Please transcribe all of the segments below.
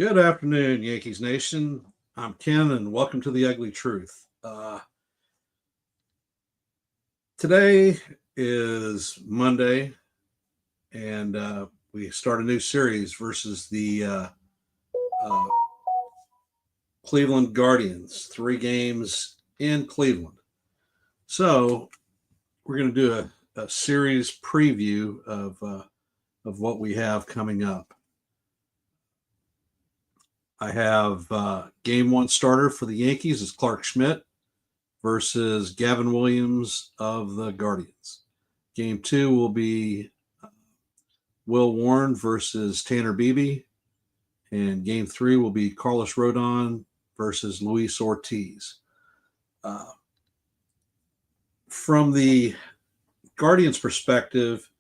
Good afternoon, Yankees Nation. I'm Ken, and welcome to the Ugly Truth. Today is Monday, and we start a new series versus the uh, Cleveland Guardians. 3 games in Cleveland. So we're going to do a series preview of what we have coming up. I have game 1 starter for the Yankees is Clark Schmidt versus Gavin Williams of the Guardians. Game 2 will be Will Warren versus Tanner Beebe. And game 3 will be Carlos Rodon versus Luis Ortiz. From the Guardians' perspective,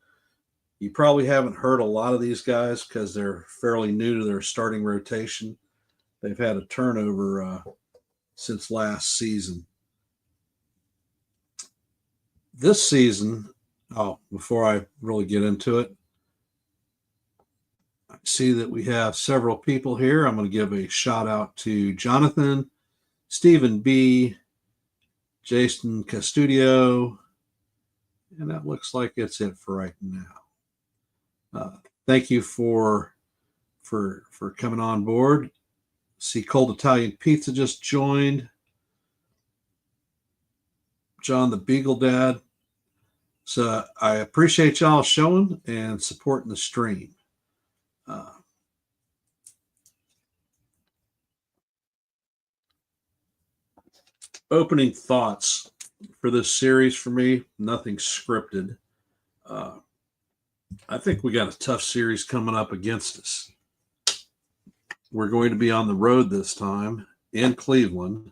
you probably haven't heard a lot of these guys because they're fairly new to their starting rotation. They've had a turnover since last season. This season, before I really get into it, I see that we have several people here. I'm going to give a shout out to Jonathan, Stephen B., Jason Castudio, and that looks like it's it for right now. Thank you for coming on board. See, Cold Italian Pizza just joined. John the Beagle Dad. So I appreciate y'all showing and supporting the stream. Opening thoughts for this series for me, nothing scripted. I think we got a tough series coming up against us. We're going to be on the road this time in Cleveland.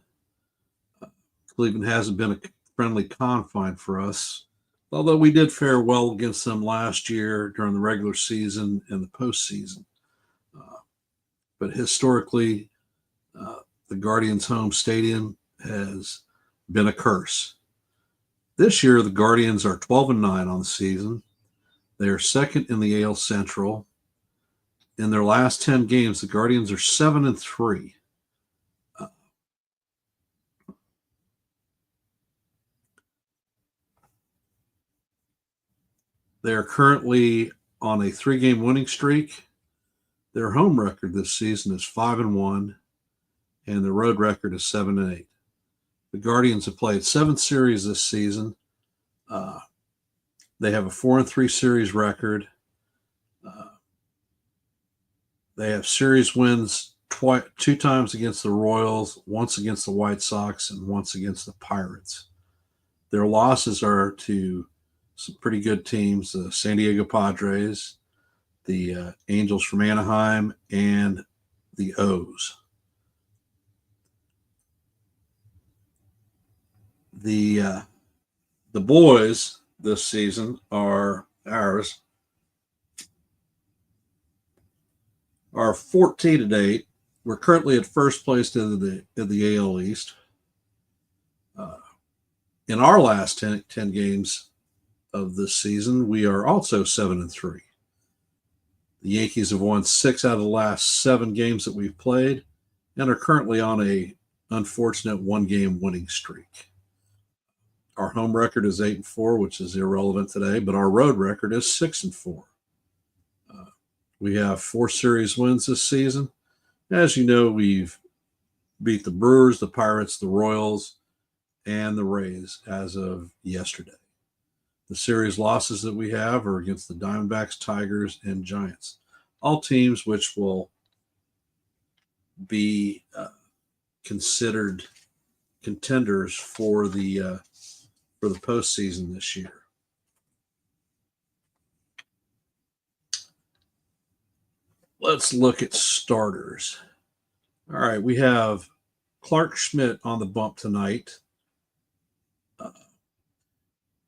Cleveland hasn't been a friendly confine for us, although we did fare well against them last year during the regular season and the postseason. But historically, the Guardians' home stadium has been a curse. This year, the Guardians are 12-9 on the season. They are second in the AL Central. In their last 10 games, the Guardians are 7-3. They are currently on a 3-game winning streak. Their home record this season is 5-1, and the road record is 7-8. The Guardians have played 7 series this season. They have a 4-3 series record. They have series wins 2 times against the Royals, once against the White Sox, and once against the Pirates. Their losses are to some pretty good teams, the San Diego Padres, the Angels from Anaheim, and the O's. The boys this season are 14-8. We're currently at first place in the AL East. In our last 10 games of this season, we are also 7-3. The Yankees have won 6 out of the last 7 games that we've played and are currently on a unfortunate 1-game winning streak. Our home record is 8-4, which is irrelevant today, but our road record is 6-4. We have 4 series wins this season. As you know, we've beat the Brewers, the Pirates, the Royals, and the Rays as of yesterday. The series losses that we have are against the Diamondbacks, Tigers, and Giants, all teams which will be considered contenders for the postseason this year. Let's look at starters. All right, we have Clark Schmidt on the bump tonight.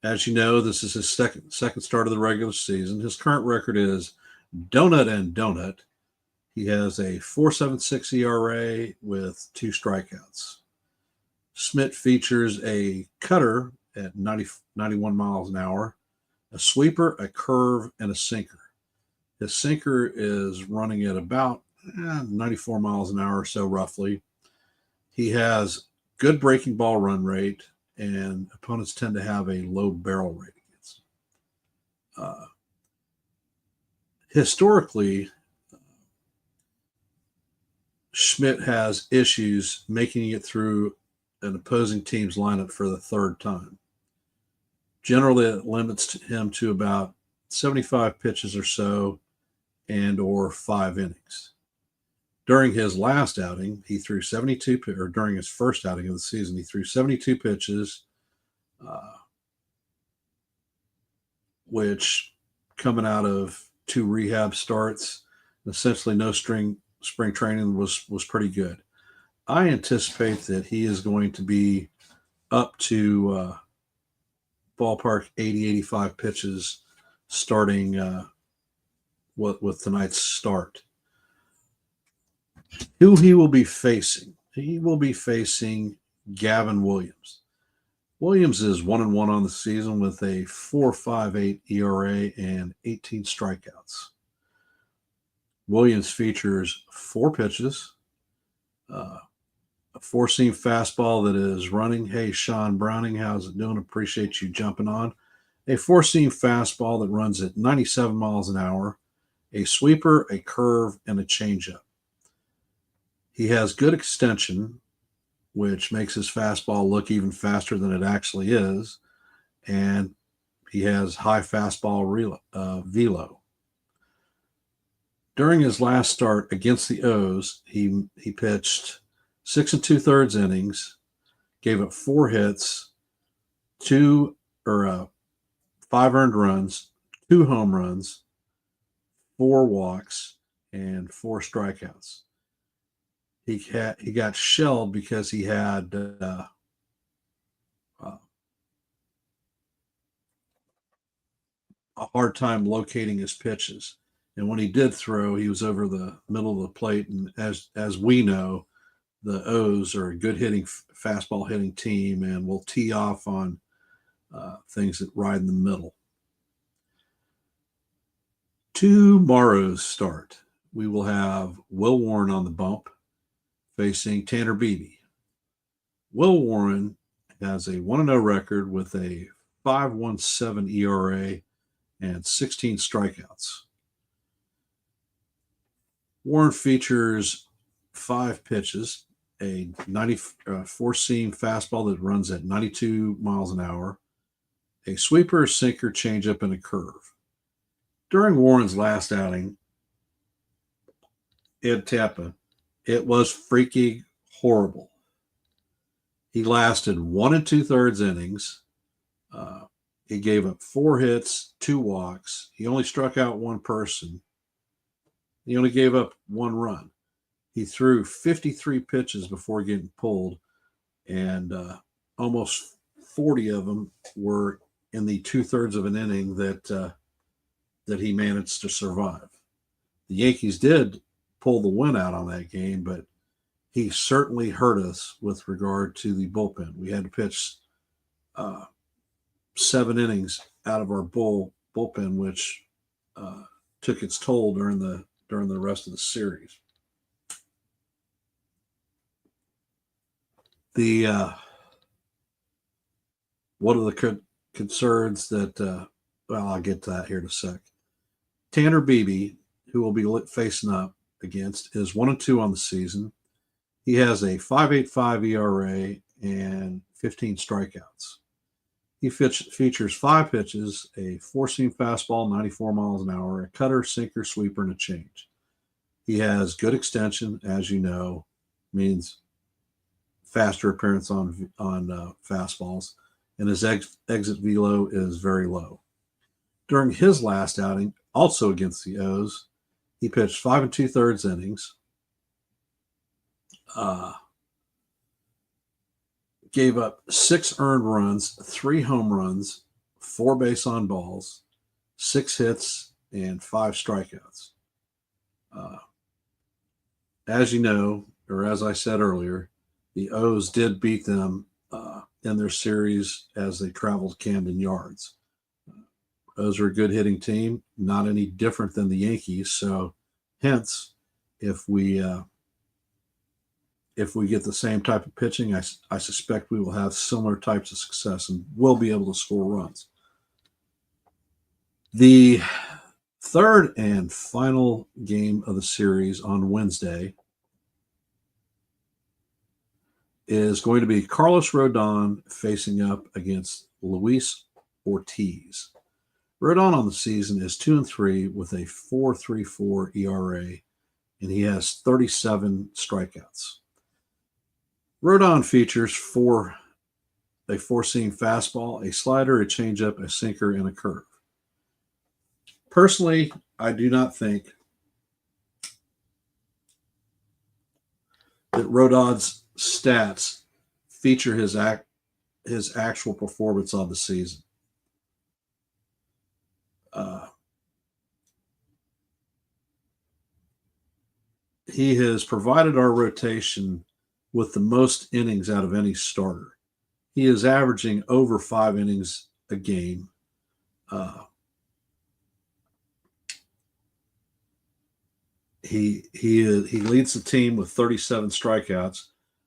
As you know, this is his second start of the regular season. His current record is donut and donut. He has a 4.76 ERA with 2 strikeouts. Schmidt features a cutter at 91 miles an hour, a sweeper, a curve, and a sinker. His sinker is running at about 94 miles an hour or so, roughly. He has good breaking ball run rate, and opponents tend to have a low barrel rate against him. Historically, Schmidt has issues making it through an opposing team's lineup for the third time. Generally, it limits him to about 75 pitches or so and or 5 innings. During his last outing, he threw 72, or during his first outing of the season, he threw 72 pitches, which coming out of 2 rehab starts, essentially no spring training was pretty good. I anticipate that he is going to be up to ballpark 80, 85 pitches starting with tonight's start. Who he will be facing? He will be facing Gavin Williams. Williams is 1-1 on the season with a 4.58 ERA and 18 strikeouts. Williams features 4 pitches, a 4-seam fastball that is running. Hey, Sean Browning, how's it doing? Appreciate you jumping on. A 4-seam fastball that runs at 97 miles an hour, a sweeper, a curve, and a changeup. He has good extension, which makes his fastball look even faster than it actually is, and he has high fastball velo. During his last start against the O's, he pitched 6 2/3 innings, gave up 4 hits, 5 earned runs, 2 home runs, 4 walks, and 4 strikeouts. He got shelled because he had a hard time locating his pitches. And when he did throw, he was over the middle of the plate. And as we know, the O's are a good hitting, fastball hitting team and will tee off on things that ride in the middle. Tomorrow's start, we will have Will Warren on the bump facing Tanner Beebe. Will Warren has a 1-0 record with a 5.17 ERA and 16 strikeouts. Warren features 5 pitches, a 4-seam fastball that runs at 92 miles an hour, a sweeper, sinker, changeup, and a curve. During Warren's last outing in Tampa, it was freaking horrible. He lasted 1 2/3 innings. He gave up 4 hits, 2 walks. He only struck out 1 person. He only gave up 1 run. He threw 53 pitches before getting pulled, and almost 40 of them were in the 2/3 of an inning that he managed to survive. The Yankees did pull the win out on that game, but he certainly hurt us with regard to the bullpen. We had to pitch 7 innings out of our bullpen, which took its toll during the rest of the series. One of the concerns that I'll get to that here in a sec. Tanner Beebe, who will be facing up against, is 1-2 on the season. He has a 5.85 ERA and 15 strikeouts. He features 5 pitches, a 4-seam fastball, 94 miles an hour, a cutter, sinker, sweeper, and a change. He has good extension, as you know, means faster appearance on fastballs, and his exit velo is very low. During his last outing, also against the O's, he pitched 5 2/3 innings, gave up 6 earned runs, 3 home runs, 4 base on balls, 6 hits, and 5 strikeouts. As you know, or as I said earlier, the O's did beat them in their series as they traveled Camden Yards. O's are a good hitting team, not any different than the Yankees. So, hence, if we get the same type of pitching, I suspect we will have similar types of success and will be able to score runs. The third and final game of the series on Wednesday is going to be Carlos Rodon facing up against Luis Ortiz. Rodon on the season is 2-3 with a 4.34 ERA, and he has 37 strikeouts. Rodon features a four-seam fastball, a slider, a changeup, a sinker, and a curve. Personally, I do not think that Rodon's stats feature his actual performance on the season. He has provided our rotation with the most innings out of any starter. He is averaging over 5 innings a game. He leads the team with 37 strikeouts,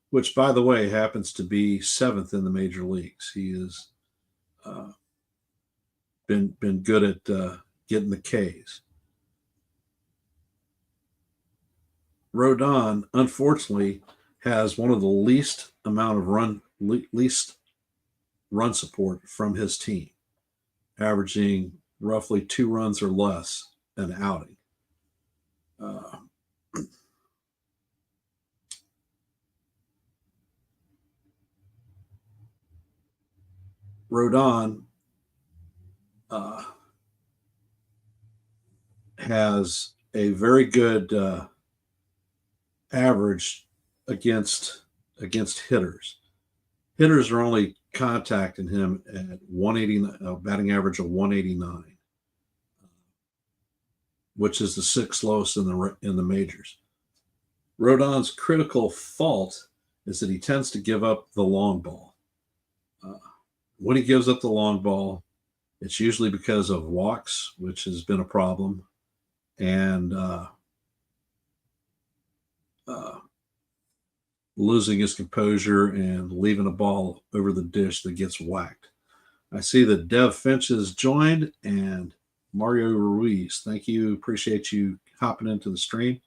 which, by the way, happens to be 7th in the major leagues. He has been good at getting the Ks. Rodon, unfortunately, has one of the least run support from his team, averaging roughly 2 runs or less an outing. Rodon has a very good average against hitters. Hitters are only contacting him at 189, batting average of 189, which is the 6th lowest in the majors. Rodon's critical fault is that he tends to give up the long ball. When he gives up the long ball, it's usually because of walks, which has been a problem, and losing his composure and leaving a ball over the dish that gets whacked. I see that Dev Finch has joined, and Mario Ruiz. Thank you. Appreciate you hopping into the stream.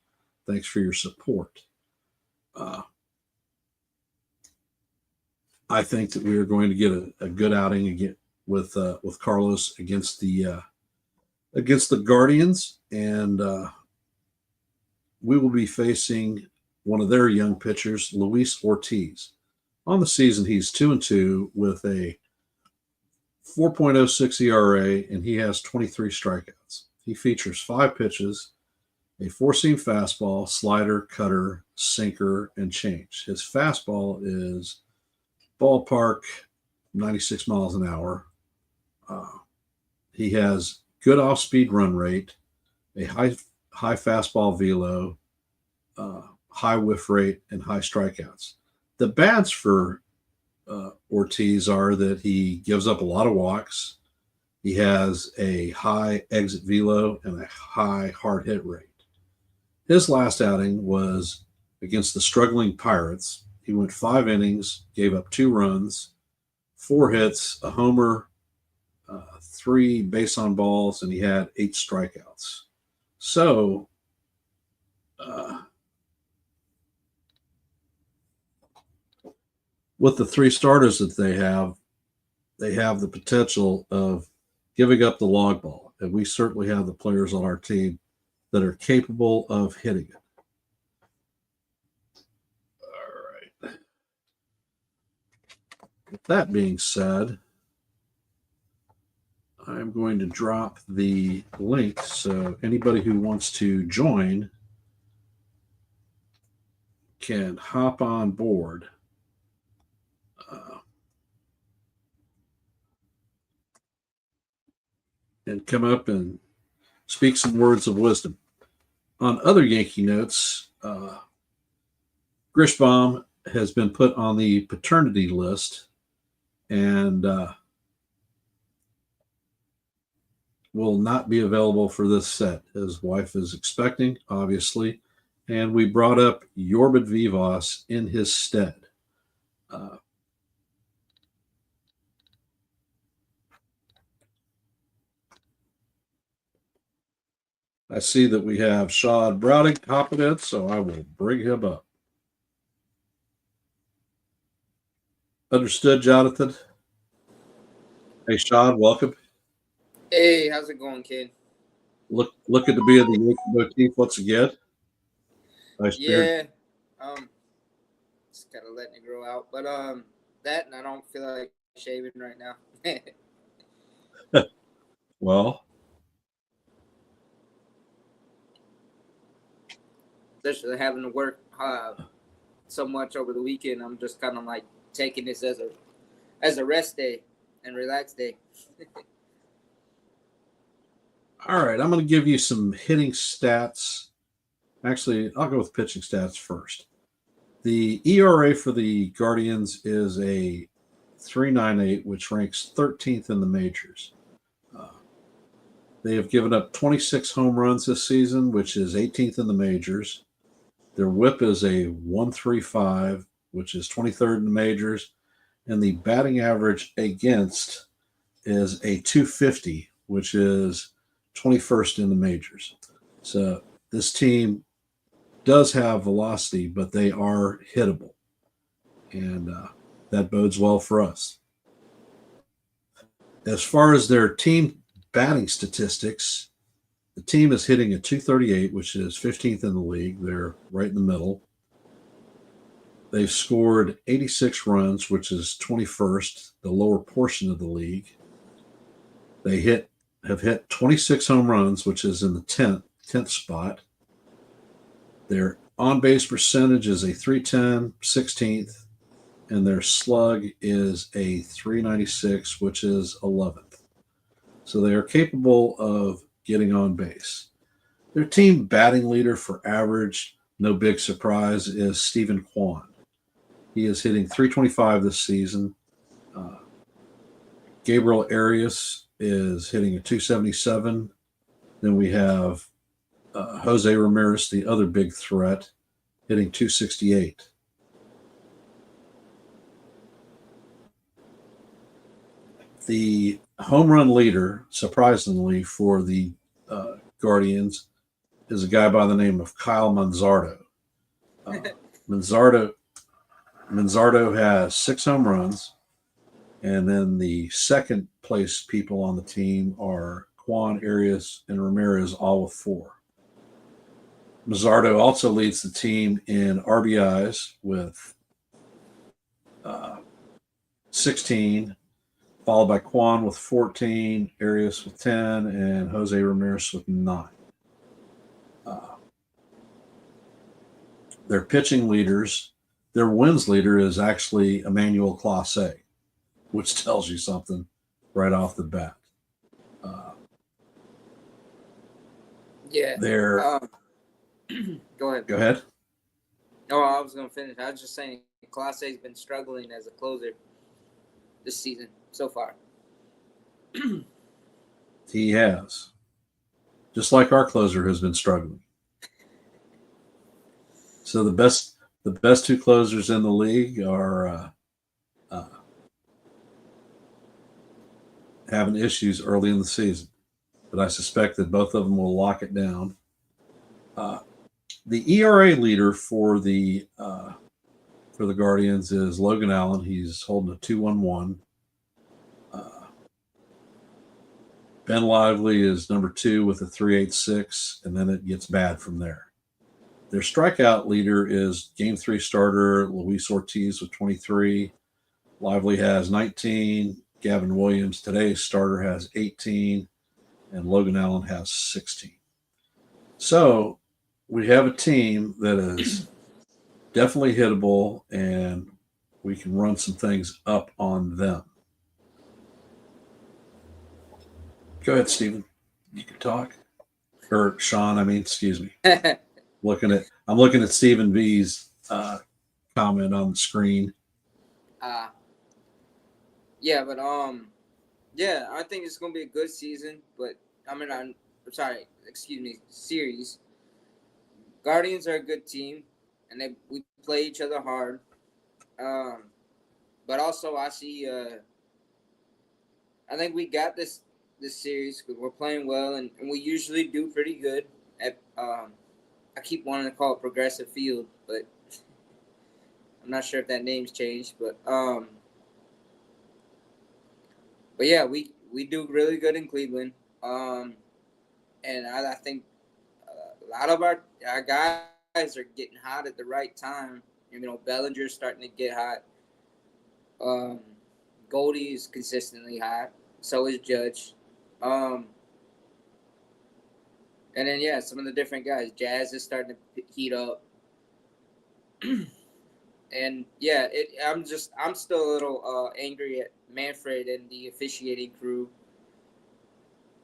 Thanks for your support. I think that we are going to get a good outing again with Carlos against the Guardians, and we will be facing one of their young pitchers, Luis Ortiz. On the season, he's 2-2 with a 4.06 ERA, and he has 23 strikeouts. He features 5 pitches, a four-seam fastball, slider, cutter, sinker, and change. His fastball is ballpark 96 miles an hour. He has good off-speed run rate, a high fastball velo, high whiff rate, and high strikeouts. The bads for Ortiz are that he gives up a lot of walks. He has a high exit velo and a high hard hit rate. His last outing was against the struggling Pirates. He went 5 innings, gave up 2 runs, 4 hits, a homer, 3 base on balls, and he had 8 strikeouts. So, with the 3 starters that they have the potential of giving up the long ball. And we certainly have the players on our team that are capable of hitting it. All right. With that being said, I'm going to drop the link so anybody who wants to join can hop on board. And come up and speak some words of wisdom. On other Yankee notes, Grishbaum has been put on the paternity list and will not be available for this set. His wife is expecting, obviously, and we brought up Yorbid Vivas in his stead. I see that we have Shad Browning hopping in, so I will bring him up. Understood, Jonathan. Hey, Shad, welcome. Hey, how's it going, kid? Looking to be in the Yankee motif once again. Nice beard. Yeah, just kind of letting it grow out, but that and I don't feel like shaving right now. Well, Especially having to work so much over the weekend, I'm just kind of like taking this as a rest day and relax day. all right. I'm going to give you some hitting stats. Actually, I'll go with pitching stats first. The ERA for the Guardians is a 3.98, which ranks 13th in the majors. They have given up 26 home runs this season, which is 18th in the majors. Their whip is a 135, which is 23rd in the majors. And the batting average against is a 250, which is 21st in the majors. So this team does have velocity, but they are hittable. And that bodes well for us. As far as their team batting statistics, the team is hitting a 238, which is 15th in the league. They're right in the middle. They've scored 86 runs, which is 21st, the lower portion of the league. They have hit 26 home runs, which is in the 10th spot. Their on base percentage is a 310, 16th, and their slug is a 396, which is 11th. So they are capable of getting on base. Their team batting leader for average, no big surprise, is Stephen Kwan. He is hitting 325 this season. Gabriel Arias is hitting a 277. Then we have Jose Ramirez, the other big threat, hitting 268. The home run leader, surprisingly, for the Guardians is a guy by the name of Kyle Manzardo. Manzardo has 6 home runs, and then the second place people on the team are Quan, Arias, and Ramirez, all with 4. Manzardo also leads the team in RBIs with 16, followed by Quan with 14, Arias with 10, and Jose Ramirez with 9. Their pitching leaders, their wins leader is actually Emmanuel Clase, which tells you something right off the bat. Yeah. They're Go ahead. Go ahead. Oh, I was gonna finish. I was just saying, Class A's been struggling as a closer this season so far. He has, just like our closer has been struggling. So the best 2 closers in the league are having issues early in the season, but I suspect that both of them will lock it down. The ERA leader for the Guardians is Logan Allen. He's holding a 2.11. Ben Lively is number 2 with a 3.86, and then it gets bad from there. Their strikeout leader is Game 3 starter Luis Ortiz with 23. Lively has 19. Gavin Williams, today's starter, has 18, and Logan Allen has 16. So we have a team that is definitely hittable, and we can run some things up on them. Go ahead, Stephen. You can talk. Or Sean, excuse me. I'm looking at Stephen B's comment on the screen. Yeah, but yeah, I think it's gonna be a good season. But I'm sorry, excuse me, series. Guardians are a good team, and we play each other hard. But also I see. I think we got this series because we're playing well, and we usually do pretty good at. I keep wanting to call it Progressive Field, but I'm not sure if that name's changed. But yeah, we do really good in Cleveland, and I think a lot of our guys are getting hot at the right time. Bellinger's starting to get hot. Um, Goldie is consistently hot. So is Judge. And then yeah, some of the different guys. Jazz is starting to heat up. And yeah, I'm still a little angry at Manfred and the officiating crew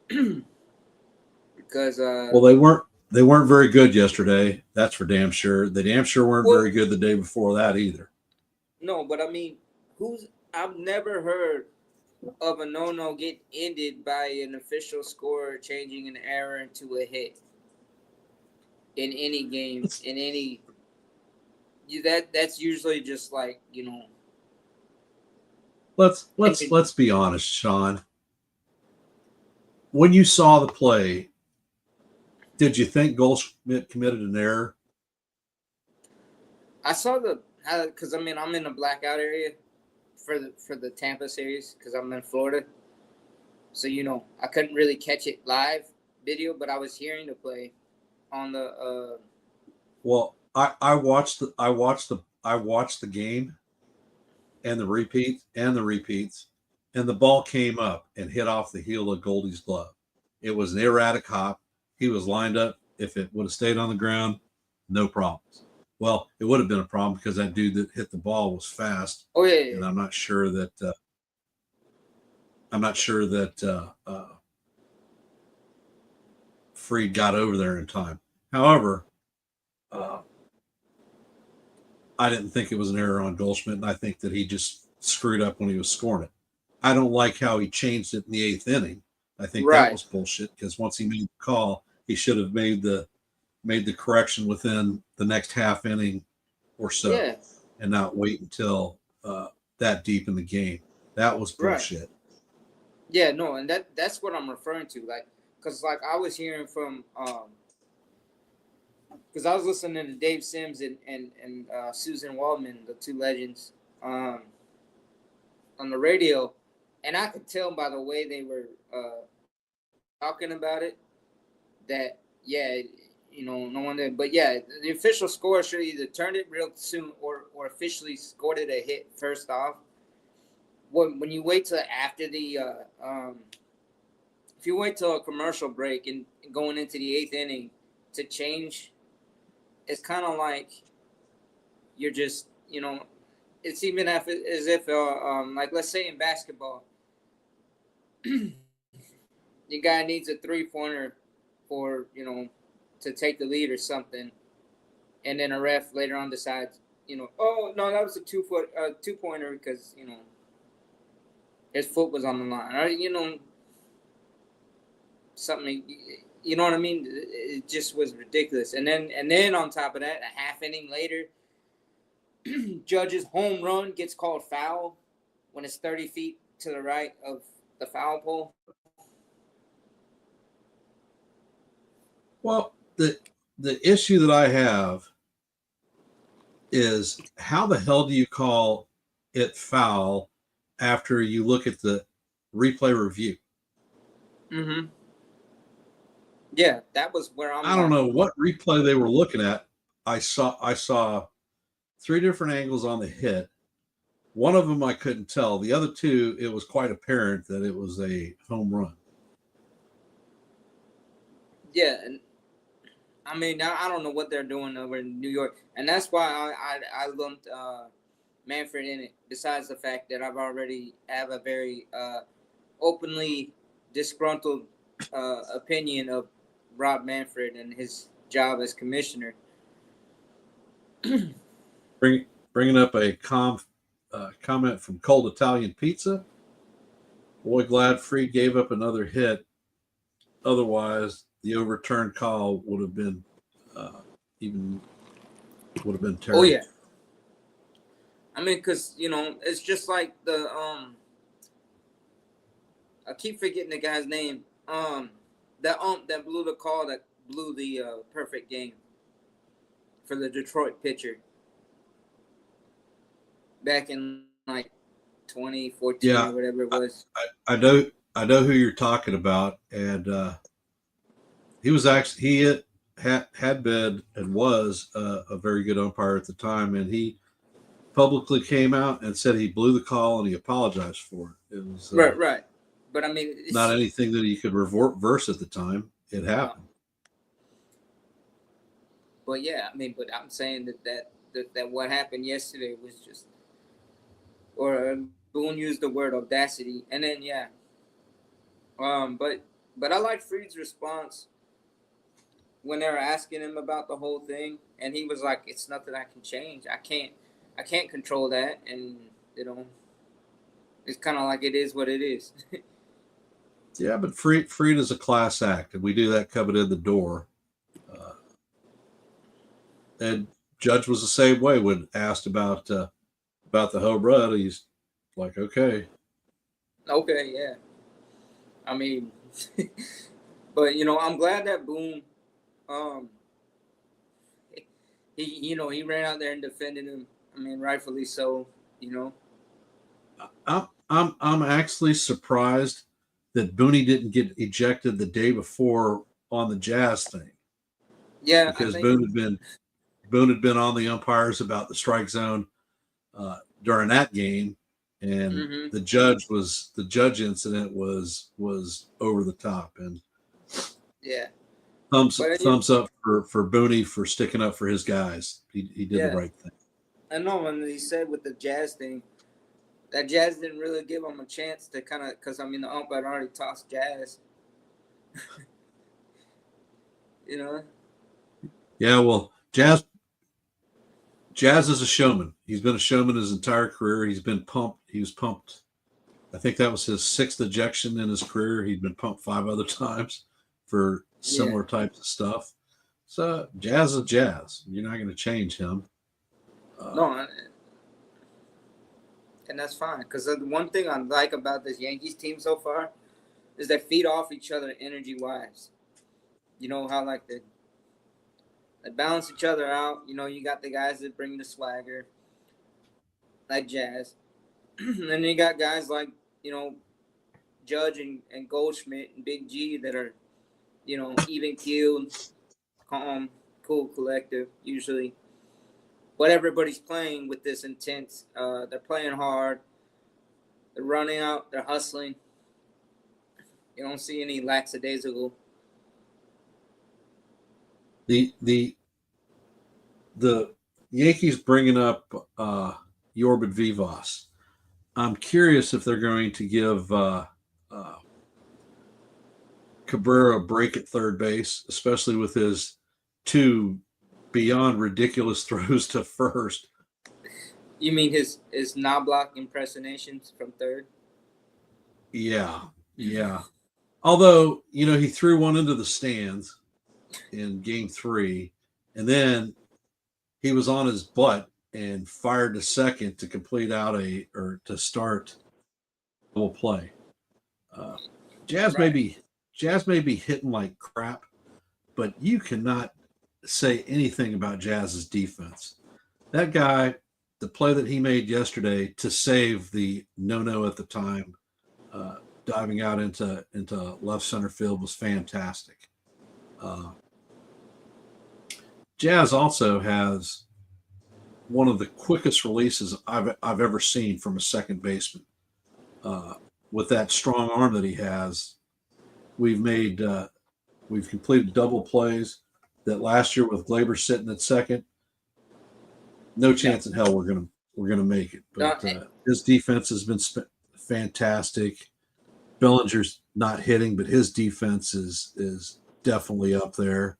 because Well, they weren't very good yesterday. That's for damn sure. They damn sure weren't very good the day before that either. No, but I mean, I've never heard of a no get ended by an official scorer changing an error into a hit in any game in any. That's usually just like Let's be honest, Sean. When you saw the play, did you think Goldschmidt committed an error? I saw because I'm in the blackout area for the Tampa series because I'm in Florida, so I couldn't really catch it live video, but I was hearing the play on the. Well, I watched the game and the repeats, and the ball came up and hit off the heel of Goldie's glove. It was an erratic hop. He was lined up. If it would have stayed on the ground, no problems. Well, it would have been a problem because that dude that hit the ball was fast. Oh yeah. And I'm not sure that Freed got over there in time. However, I didn't think it was an error on Goldschmidt, and I think that he just screwed up when he was scoring it. I don't like how he changed it in the 8th inning. I think that was bullshit because once he made the call, he should have made the correction within the next half inning or so, and not wait until that deep in the game. That was bullshit. Right. Yeah, no, and that's what I'm referring to. Like, because I was hearing from because I was listening to Dave Sims and Susan Waldman, the two legends, on the radio, and I could tell by the way they were talking about it that no one did. But yeah, the official score should either turned it real soon or officially scored it a hit first off. When you wait till after the if you wait till a commercial break and going into the 8th inning to change, it's kind of like you're just it's even as if like let's say in basketball, the guy needs a 3-pointer for to take the lead or something, and then a ref later on decides oh no, that was a 2-pointer because his foot was on the line, or something. You know what I mean? It just was ridiculous. And then on top of that, a half inning later, Judge's home run gets called foul when it's 30 feet to the right of the foul pole. Well, the issue that I have is how the hell do you call it foul after you look at the replay review? Mm-hmm. Yeah, that was where I don't know what replay they were looking at. I saw 3 different angles on the hit. One of them I couldn't tell. The other 2, it was quite apparent that it was a home run. Yeah, and I mean, I don't know what they're doing over in New York, and that's why I lumped Manfred in it. Besides the fact that I've already have a very openly disgruntled opinion of Rob Manfred and his job as commissioner. Bringing up a comment from Cold Italian Pizza. Boy, glad Freed gave up another hit. Otherwise, the overturned call would have been even would have been Oh terrible. yeah. I mean, because it's just like the I keep forgetting the guy's name. That blew the call that blew the perfect game for the Detroit pitcher back in like 2014 Yeah, or whatever it was. I know who you're talking about, and he was actually had been and was a very good umpire at the time, and he publicly came out and said he blew the call and he apologized for it. It was Right. But I mean, not anything that he could reverse at the time. It no. happened. But yeah, I mean, but I'm saying that what happened yesterday was just, or Boone used the word audacity, and then yeah, but I like Freed's response when they were asking him about the whole thing, and he was like, "It's nothing I can change. I can't control that, and it's kind of like it is what it is." Yeah, but Freed is a class act, and we do that coming in the door. Uh, and Judge was the same way when asked about the home run. He's like, okay, Okay, yeah. I mean, but I'm glad that Boone, um, he ran out there and defended him. I mean, rightfully so. You know. I'm actually surprised that Booney didn't get ejected the day before on the Jazz thing Yeah, I because think. Boone had been on the umpires about the strike zone during that game, and Mm-hmm. the judge incident was over the top. And Yeah, but thumbs up for Booney for sticking up for his guys. He did the yeah, right thing. I know. And he said with the Jazz thing, that Jazz didn't really give him a chance to kind of, because I mean the umpire already tossed Jazz. You know. Yeah, well, Jazz is a showman. He's been a showman his entire career. He's been pumped. He was pumped. I think that was his sixth ejection in his career. He'd been pumped 5 other times for Yeah. similar types of stuff. So Jazz is Jazz. You're not going to change him. No, and that's fine. Because the one thing I like about this Yankees team so far is they feed off each other energy wise. You know how like they balance each other out. You got the guys that bring the swagger, like Jazz, and then you got guys like you know Judge and Goldschmidt and Big G that are even keeled, calm, cool, collective usually. But everybody's playing with this intent. They're playing hard. They're running out. They're hustling. You don't see any lackadaisical. The Yankees bringing up Yorbit Vivas. I'm curious if they're going to give Cabrera a break at third base, especially with his two beyond ridiculous throws to first. You mean his Knobloch impersonations from third? Yeah, yeah. Although he threw one into the stands in Game 3, and then he was on his butt and fired to second to complete out to start double play. Uh, Jazz may Right. be Jazz may be hitting like crap, but you cannot say anything about Jazz's defense. That guy, the play that he made yesterday to save the no at the time, uh, diving out into left center field was fantastic. Uh, Jazz also has one of the quickest releases I've ever seen from a second baseman. Uh, with that strong arm that he has, we've made we've completed double plays. That last year with Glaber sitting at second, no Yeah. chance in hell we're gonna make it. No, But his defense has been fantastic. Bellinger's not hitting, but his defense is definitely up there.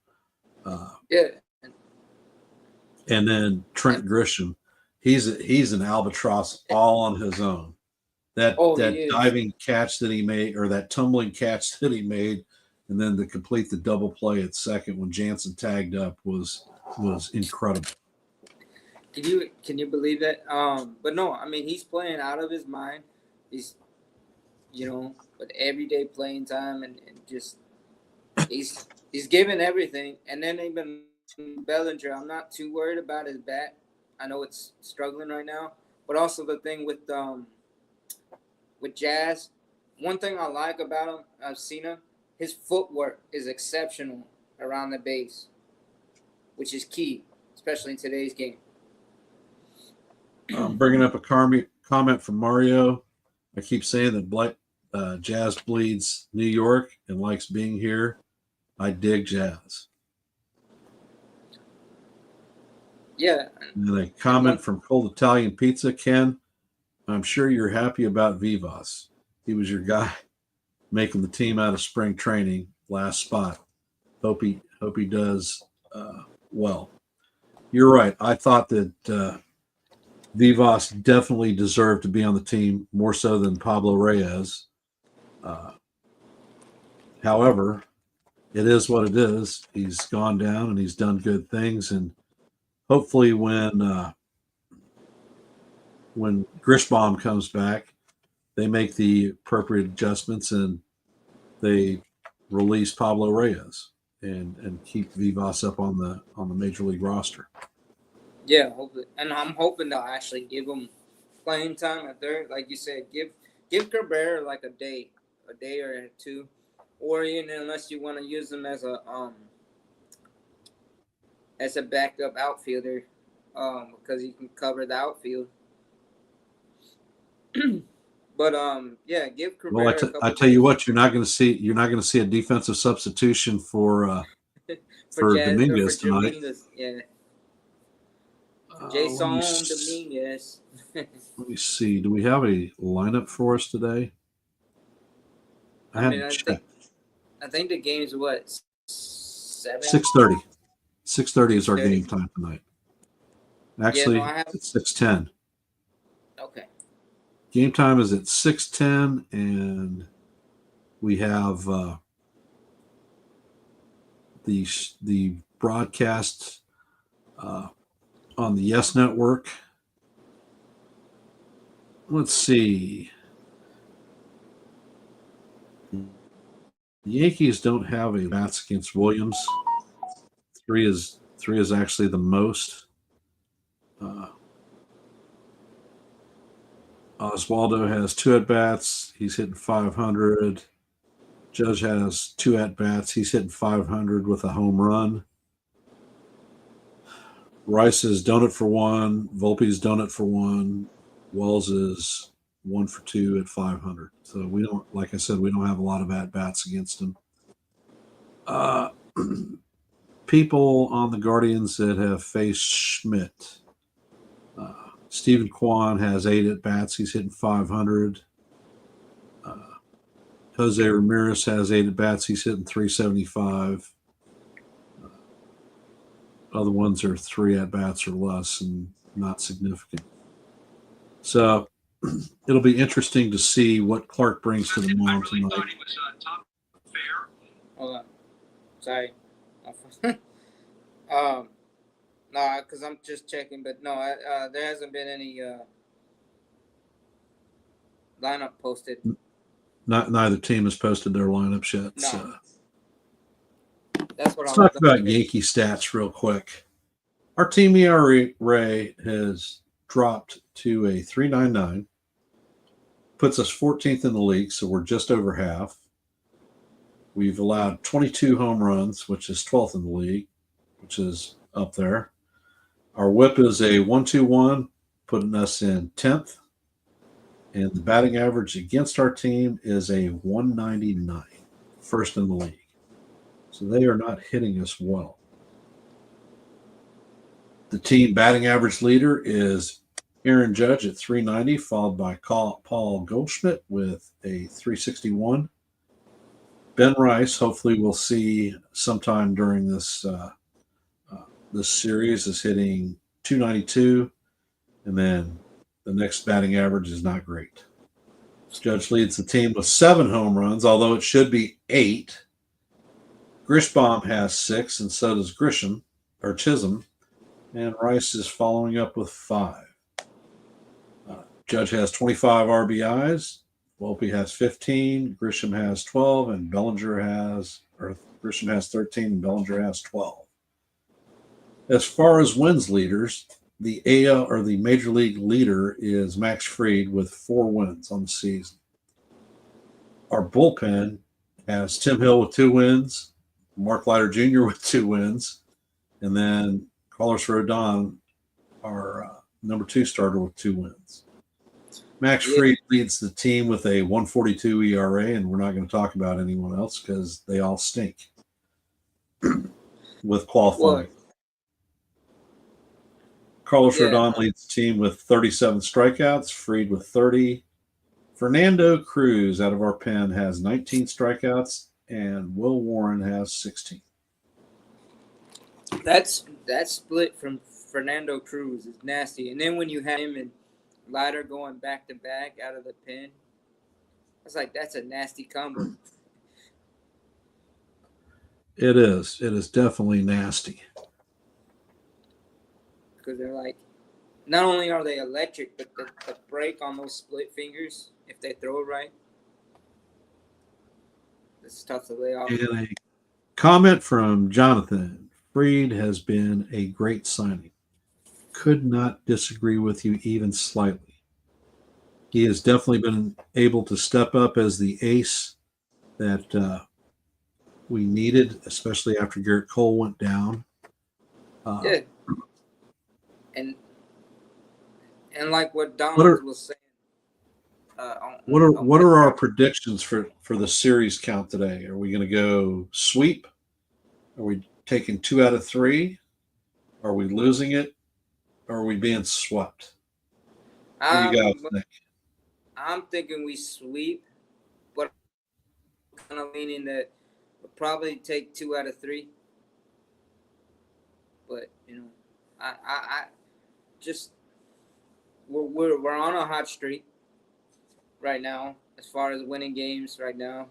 Uh, yeah. and then Trent And, Grisham, he's an albatross all on his own. oh, he That is. diving catch that he made, or that tumbling catch that he made, and then to complete the double play at second when Jansen tagged up was was incredible. Can you believe that? But no, I mean he's playing out of his mind. He's with everyday playing time and just he's giving everything. And then even Bellinger, I'm not too worried about his bat. I know it's struggling right now, but also the thing with Jazz, one thing I like about him, I've seen him, his footwork is exceptional around the base, which is key, especially in today's game. Bringing up a comment from Mario. I keep saying that Jazz bleeds New York and likes being here. I dig Jazz. Yeah. And a comment from Cold Italian Pizza. Ken, I'm sure you're happy about Vivas. He was your guy making the team out of spring training, last spot. Hope he does well. You're right. I thought that Vivas definitely deserved to be on the team more so than Pablo Reyes. However, it is what it is. He's gone down and he's done good things, and hopefully when Grishbaum comes back, they make the appropriate adjustments and they release Pablo Reyes and keep Vivas up on the major league roster. Yeah, hopefully. And I'm hoping they'll actually give him playing time at third. Like you said, give Cabrera like a day or two, or unless you want to use him as a backup outfielder, because he can cover the outfield. But yeah, give Cabrera. Well, I tell you what, you're not going to see a defensive substitution for Dominguez tonight. Yeah. Jason Dominguez. Let me see. Do we have a lineup for us today? I think the game's what, 7? 6:30. 6:30 is our game time tonight. Actually, it's 6:10. Okay. Game time is at 6:10, and we have the broadcast on the Yes Network. Let's see. The Yankees don't have a bats against Williams. Three is actually the most. Oswaldo has 2 at-bats. He's hitting 500. Judge has 2 at-bats. He's hitting 500 with a home run. Rice is donut for 1. Volpe's donut for 1. Wells is 1 for 2 at 500. So we don't, like I said, we don't have a lot of at-bats against him. People on the Guardians that have faced Schmidt. Stephen Kwan has 8 at-bats. He's hitting 500. Jose Ramirez has 8 at-bats. He's hitting 375. Other ones are 3 at-bats or less and not significant. So it'll be interesting to see what Clark brings to the mound tonight. Hold on. Sorry. No, because I'm just checking, but no, there hasn't been any lineup posted. Neither team has posted their lineups yet. No. So. That's what Let's talk about Yankee stats real quick. Our team ERA has dropped to a 3.99, puts us 14th in the league, so we're just over half. We've allowed 22 home runs, which is 12th in the league, which is up there. Our WHIP is a 1.21, putting us in 10th. And the batting average against our team is a 199, first in the league. So they are not hitting us well. The team batting average leader is Aaron Judge at 390, followed by Paul Goldschmidt with a 361. Ben Rice, hopefully we'll see sometime during this series, is hitting 292, and then the next batting average is not great. Judge leads the team with 7 home runs, although it should be 8. Grishbaum has 6, and so does Grisham. or Chisholm, and Rice is following up with 5. Judge has 25 RBIs. Volpe has 15. Grisham has 12, and Grisham has 13, and Bellinger has 12. As far as wins leaders, the AL or the Major League leader is Max Fried with 4 wins on the season. Our bullpen has Tim Hill with 2 wins, Mark Leiter Jr. with 2 wins, and then Carlos Rodon, our number 2 starter, with 2 wins. Max Fried leads the team with a 1.42 ERA, and we're not going to talk about anyone else because they all stink with qualifying. Carlos Rodon leads the team with 37 strikeouts, Fried with 30. Fernando Cruz out of our pen has 19 strikeouts, and Will Warren has 16. That split from Fernando Cruz is nasty. And then when you have him and Leiter going back to back out of the pen, I was like, that's a nasty combo. It is. It is definitely nasty. Because they're like, not only are they electric, but the break on those split fingers, if they throw it right, it's tough to lay off. And a comment from Jonathan: Fried has been a great signing. Could not disagree with you even slightly. He has definitely been able to step up as the ace that we needed, especially after Garrett Cole went down. Yeah. And like what Donald was saying. What are our predictions for the series count today? Are we going to go sweep? Are we taking 2 out of 3? Are we losing it? Or are we being swept? What do you guys think? I'm thinking we sweep, but I'm kind of leaning that we'll probably take 2 out of 3. But I just we're on a hot streak right now as far as winning games right now.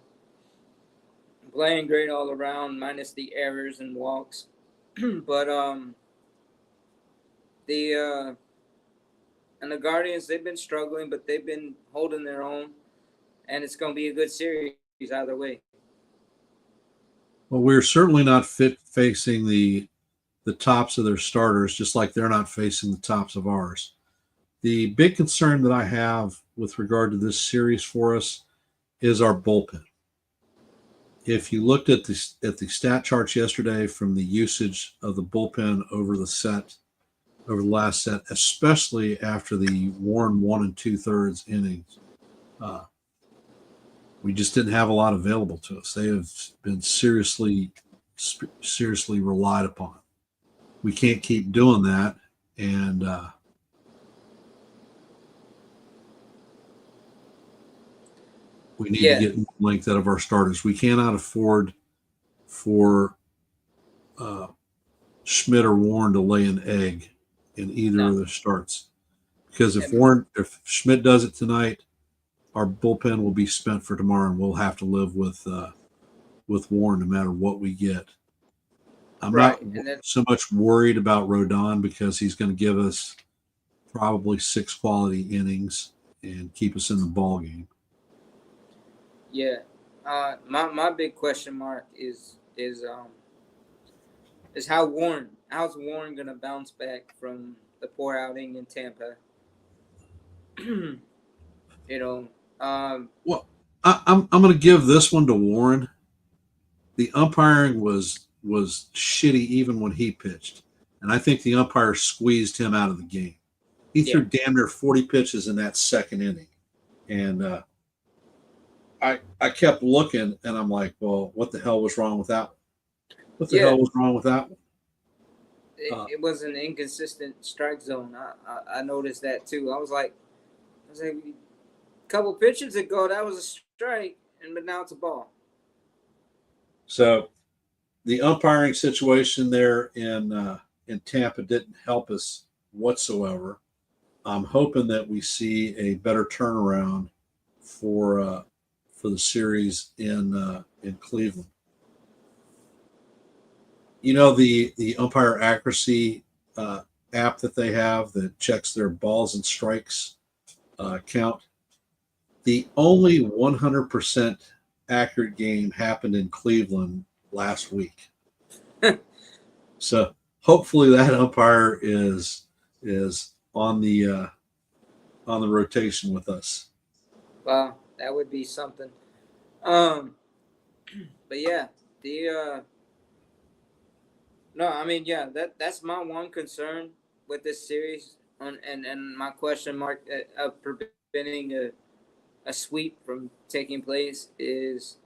Playing great all around, minus the errors and walks. But the Guardians, they've been struggling, but they've been holding their own, and it's going to be a good series either way. Well, we're certainly not facing the tops of their starters, just like they're not facing the tops of ours. The big concern that I have with regard to this series for us is our bullpen. If you looked at the stat charts yesterday from the usage of the bullpen over the last set, especially after the Warren 1 2/3 innings, we just didn't have a lot available to us. They have been seriously relied upon. We can't keep doing that, and we need to get more length out of our starters. We cannot afford for Schmidt or Warren to lay an egg in either of their starts, because if Schmidt does it tonight, our bullpen will be spent for tomorrow, and we'll have to live with Warren no matter what we get. I'm not so much worried about Rodon because he's going to give us probably 6 quality innings and keep us in the ball game. Yeah, my big question mark is how's Warren going to bounce back from the poor outing in Tampa? Well, I'm going to give this one to Warren. The umpiring was shitty even when he pitched, and I think the umpire squeezed him out of the game. He threw damn near 40 pitches in that second inning, and I kept looking, and I'm like, well, what the hell was wrong with that one? What the hell was wrong with that one? It was an inconsistent strike zone. I noticed that too. I was like, a couple pitches ago that was a strike, but now it's a ball. So the umpiring situation there in Tampa didn't help us whatsoever. I'm hoping that we see a better turnaround for the series in Cleveland. the umpire accuracy app that they have that checks their balls and strikes count. The only 100% accurate game happened in Cleveland last week. So hopefully that umpire is on the rotation with us. Wow, that would be something. Um, but yeah, the no, I mean, yeah, that's my one concern with this series, and my question mark of preventing a sweep from taking place is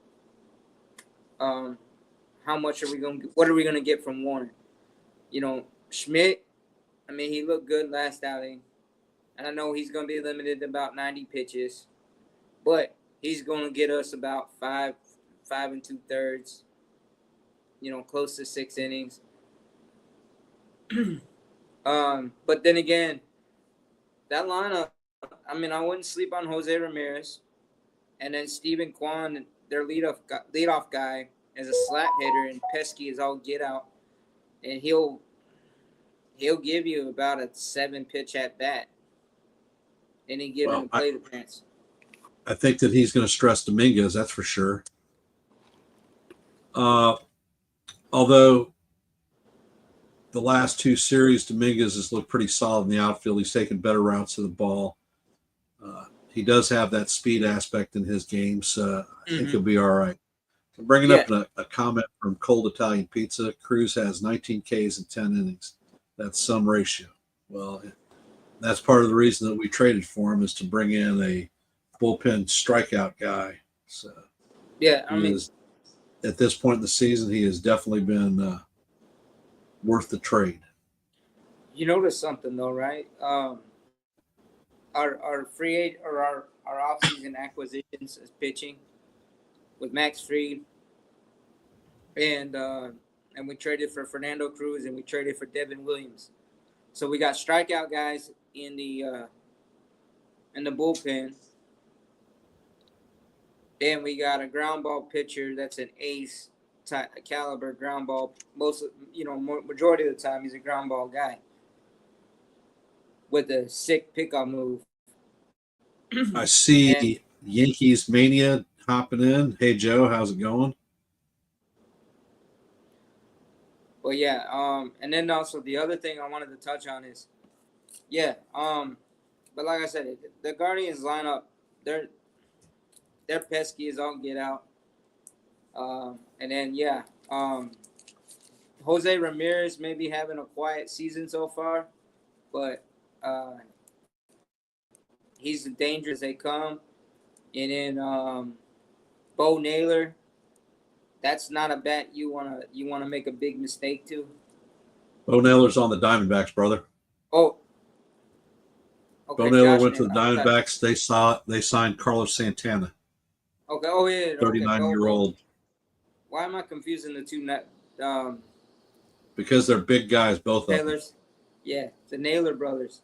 um, how much are we going? What are we going to get from Warner? Schmidt. I mean, he looked good last outing, and I know he's going to be limited to about 90 pitches, but he's going to get us about five and 2/3. Close to 6 innings. But then again, that lineup. I mean, I wouldn't sleep on Jose Ramirez, and then Stephen Kwan, their leadoff guy, is a slap hitter, and pesky is all get out, and he'll give you about a 7 pitch at bat, any given Well, plate appearance. I think that he's going to stress Dominguez, that's for sure. Although the last two series, Dominguez has looked pretty solid in the outfield. He's taken better routes to the ball. He does have that speed aspect in his game, so I think he'll be all right. I'm bringing up a comment from Cold Italian Pizza. Cruz has 19 Ks in 10 innings. That's some ratio. Well, that's part of the reason that we traded for him is to bring in a bullpen strikeout guy. So yeah, I mean, at this point in the season, he has definitely been worth the trade. you notice something though, right? Our free agent or our offseason acquisitions is pitching with Max Fried, and we traded for Fernando Cruz, and we traded for Devin Williams. So we got strikeout guys in the bullpen, and we got a ground ball pitcher that's an ace type caliber ground ball. Majority of the time he's a ground ball guy with a sick pickup move. I see Yankees Mania hopping in. Hey, Joe, how's it going? Well, yeah. And then also the other thing I wanted to touch on is, but like I said, the Guardians lineup, they're pesky as all get out. And then Jose Ramirez may be having a quiet season so far, but he's as dangerous as they come. And then Bo Naylor, that's not a bat you wanna make a big mistake to. Bo Naylor's on the Diamondbacks, brother. Oh, okay. Bo Naylor Josh went to the Naylor. Diamondbacks. They signed Carlos Santana. Okay. Oh yeah. 39-year-old. Why am I confusing the two? Because they're big guys, both Taylors. of them. Yeah, the Naylor brothers.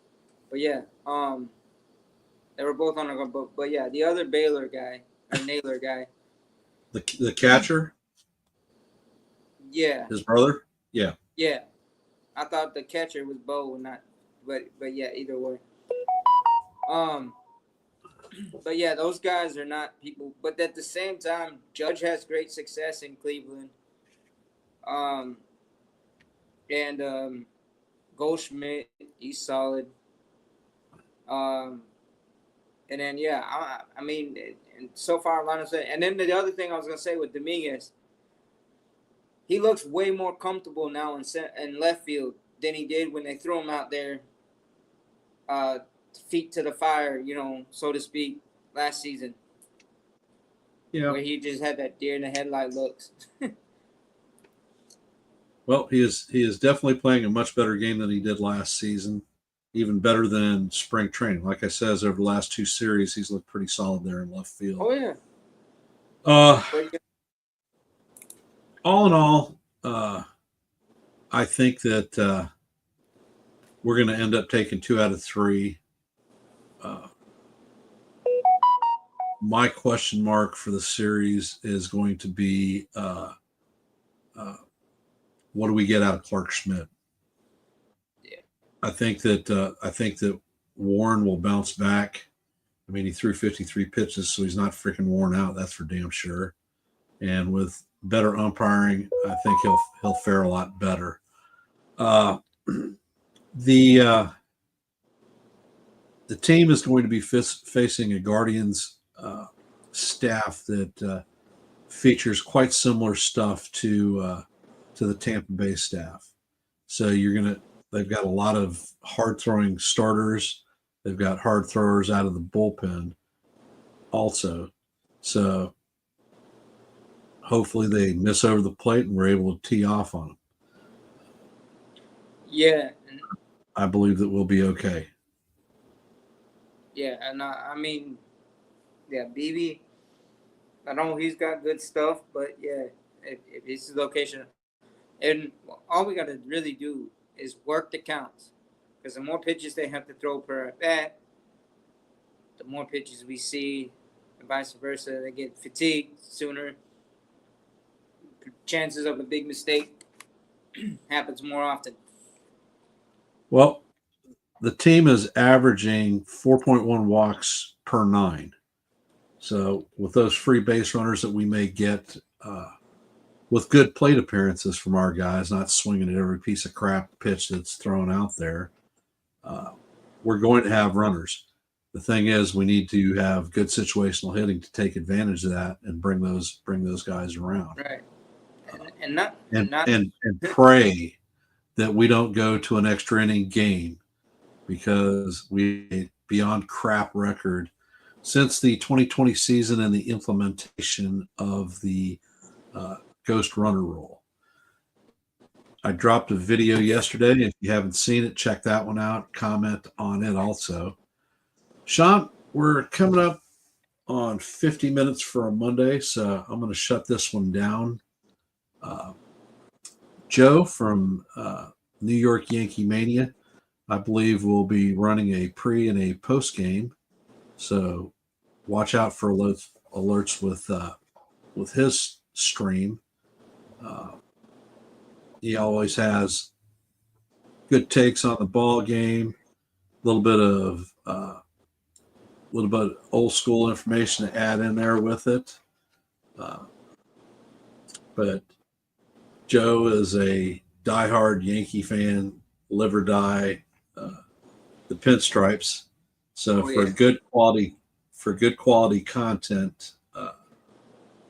But yeah, they were both on a but yeah, the other Naylor guy. The catcher? Yeah. His brother? Yeah. Yeah. I thought the catcher was Bo, not but yeah, either way. But yeah, those guys are not people. But at the same time, Judge has great success in Cleveland. And Goldschmidt, he's solid. And then I mean, and so far, Lana said. And then the other thing I was gonna say with Dominguez, he looks way more comfortable now in left field than he did when they threw him out there, feet to the fire, so to speak, last season. Yeah. Where he just had that deer in the headlight looks. Well, he is definitely playing a much better game than he did last season, even better than spring training. Like I said, over the last two series, he's looked pretty solid there in left field. Oh yeah. All in all, I think that we're going to end up taking 2 out of 3. My question mark for the series is going to be what do we get out of Clark Schmidt? Yeah. I think that Warren will bounce back. I mean, he threw 53 pitches, so he's not freaking worn out. That's for damn sure. And with better umpiring, I think he'll fare a lot better. The team is going to be facing a Guardians staff that features quite similar stuff to the Tampa Bay staff. So they've got a lot of hard throwing starters. They've got hard throwers out of the bullpen also. So hopefully they miss over the plate and we're able to tee off on them. Yeah. I believe that we'll be okay. Yeah, and I mean, yeah, BB, I know he's got good stuff, but yeah, if it's his location, and all we got to really do is work the counts, because the more pitches they have to throw per at bat, the more pitches we see, and vice versa. They get fatigued sooner. Chances of a big mistake happens more often. Well, the team is averaging 4.1 walks per 9. So with those free base runners that we may get with good plate appearances from our guys, not swinging at every piece of crap pitch that's thrown out there, we're going to have runners. The thing is, we need to have good situational hitting to take advantage of that and bring those guys around. Right. And pray that we don't go to an extra inning game, because we beyond crap record since the 2020 season and the implementation of the ghost runner rule. I dropped a video yesterday. If you haven't seen it, check that one out. Comment on it also. Sean, we're coming up on 50 minutes for a Monday, so I'm going to shut this one down. Joe from New York Yankee Mania, I believe, will be running a pre and a post game, so watch out for alerts with his stream. He always has good takes on the ball game, a little bit of old school information to add in there with it. But Joe is a diehard Yankee fan, live or die, the pinstripes. So good quality content,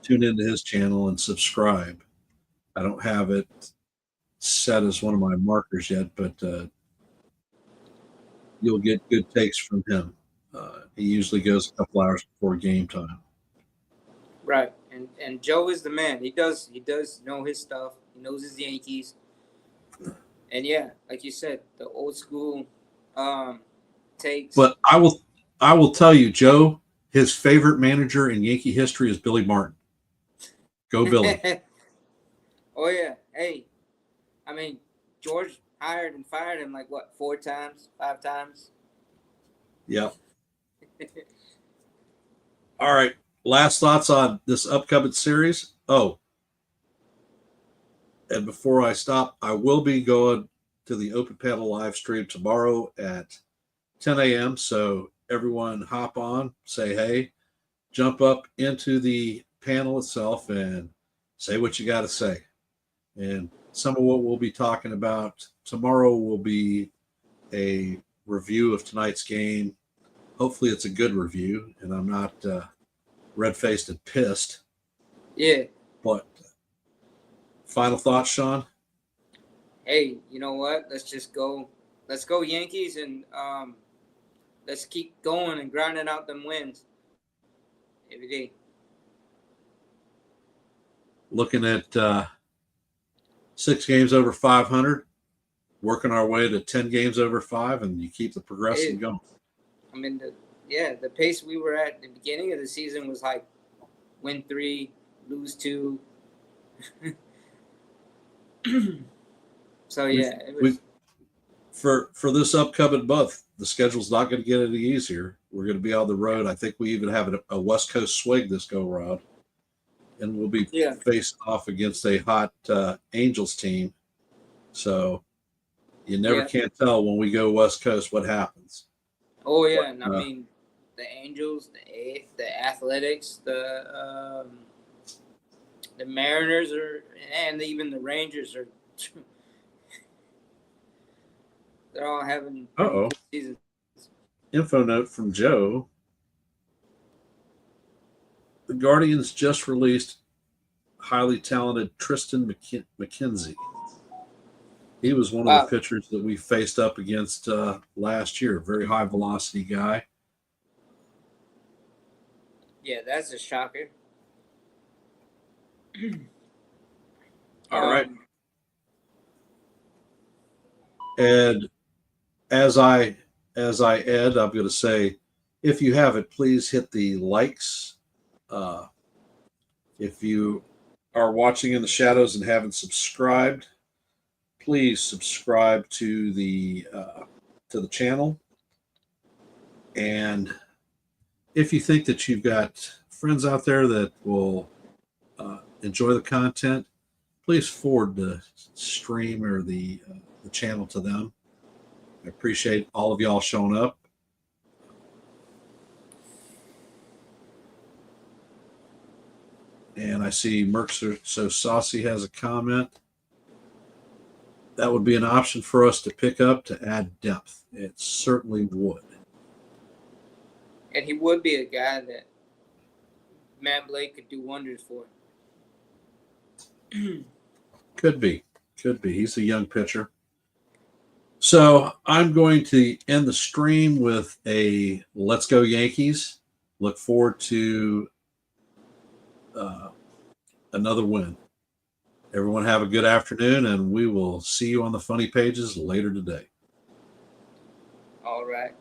tune into his channel and subscribe. I don't have it set as one of my markers yet, but you'll get good takes from him. He usually goes a couple hours before game time. Right, and Joe is the man. He does know his stuff. He knows his Yankees, and yeah, like you said, the old school takes. But I will tell you, Joe, his favorite manager in Yankee history is Billy Martin. Go Billy! Oh yeah, hey, I mean, George hired and fired him like what, 4 times, 5 times? Yep. All right. Last thoughts on this upcoming series. Oh, and before I stop, I will be going to the open panel live stream tomorrow at 10 a.m. So everyone hop on, say hey, jump up into the panel itself and say what you got to say. And some of what we'll be talking about tomorrow will be a review of tonight's game. Hopefully it's a good review and I'm not red-faced and pissed. Yeah. But final thoughts, Sean? Hey, you know what? Let's go Yankees, and let's keep going and grinding out them wins every day. Looking at 6 games over 500, working our way to 10 games over 5, and you keep the progression going. I mean, the pace we were at the beginning of the season was like win 3, lose 2. So yeah, it was. For this upcoming month, the schedule's not going to get any easier. We're going to be on the road. I think we even have a West Coast swing this go around, and we'll be facing off against a hot Angels team So you never Yeah. can't tell when we go West Coast what happens. Oh yeah, But, and I mean the Angels, the Athletics, the Mariners are, and even the Rangers are. They're all having pretty uh-oh. good seasons. Info note from Joe. The Guardians just released highly talented Tristan McKenzie. He was one of the Wow. pitchers that we faced up against last year. Very high velocity guy. Yeah, that's a shocker. All right. And as I end, I'm going to say, if you haven't, please hit the likes. If you are watching in the shadows and haven't subscribed, please subscribe to the channel. And if you think that you've got friends out there that will enjoy the content, please forward the stream or the channel to them. I appreciate all of y'all showing up. And I see Merc So Saucy has a comment. That would be an option for us to pick up to add depth. It certainly would. And he would be a guy that Matt Blake could do wonders for. Could be. He's a young pitcher. So I'm going to end the stream with a "Let's Go Yankees." Look forward to another win. Everyone have a good afternoon, and we will see you on the funny pages later today. All right.